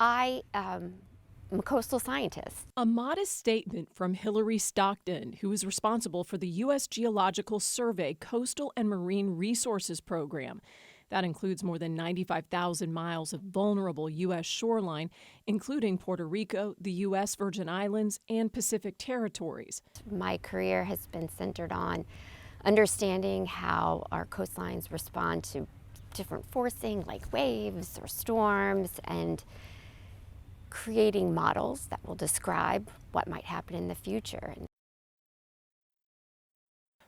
I am a coastal scientist. A modest statement from Hilary Stockdon, who is responsible for the U.S. Geological Survey Coastal and Marine Resources Program. That includes more than 95,000 miles of vulnerable U.S. shoreline, including Puerto Rico, the U.S. Virgin Islands, and Pacific territories. My career has been centered on understanding how our coastlines respond to different forcing like waves or storms, and creating models that will describe what might happen in the future.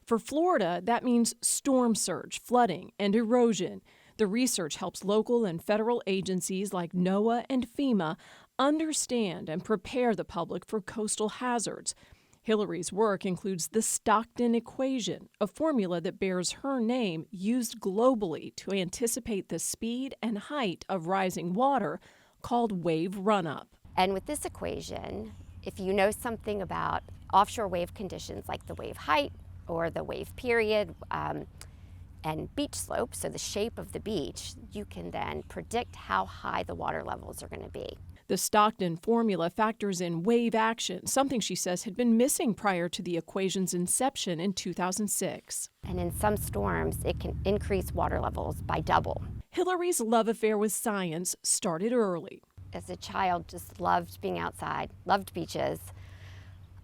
For Florida, that means storm surge, flooding, and erosion. The research helps local and federal agencies like NOAA and FEMA understand and prepare the public for coastal hazards. Hilary's work includes the Stockdon equation, a formula that bears her name, used globally to anticipate the speed and height of rising water, called wave run-up. And with this equation, if you know something about offshore wave conditions like the wave height or the wave period and beach slope, so the shape of the beach, you can then predict how high the water levels are going to be. The Stockdon formula factors in wave action, something she says had been missing prior to the equation's inception in 2006. And in some storms, it can increase water levels by double. Hilary's love affair with science started early. As a child, just loved being outside, loved beaches.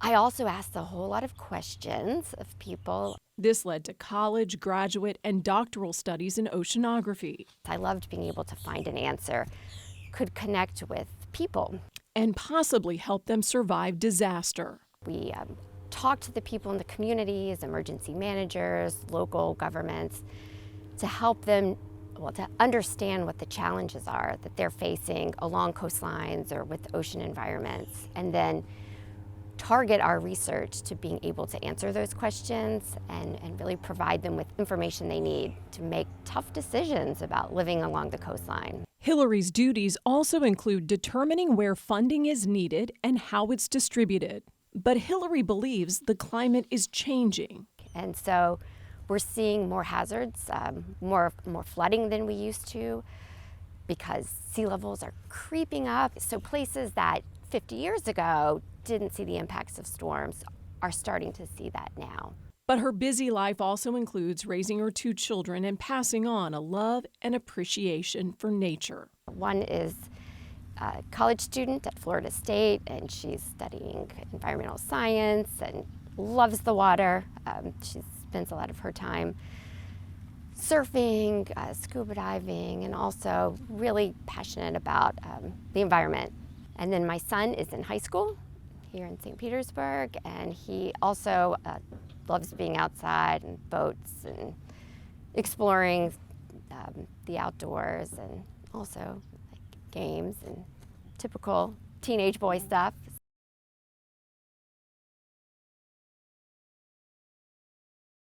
I also asked a whole lot of questions of people. This led to college, graduate, and doctoral studies in oceanography. I loved being able to find an answer, could connect with people, and possibly help them survive disaster. We talked to the people in the communities, emergency managers, local governments, to help them, to understand what the challenges are that they're facing along coastlines or with ocean environments, and then target our research to being able to answer those questions and really provide them with information they need to make tough decisions about living along the coastline. Hilary's duties also include determining where funding is needed and how it's distributed. But Hilary believes the climate is changing. And so we're seeing more hazards, more flooding than we used to, because sea levels are creeping up. So places that 50 years ago didn't see the impacts of storms are starting to see that now. But her busy life also includes raising her 2 children and passing on a love and appreciation for nature. One is a college student at Florida State, and she's studying environmental science and loves the water. She spends a lot of her time surfing, scuba diving, and also really passionate about the environment. And then my son is in high school here in St. Petersburg, and he also loves being outside and boats and exploring the outdoors, and also like games and typical teenage boy stuff.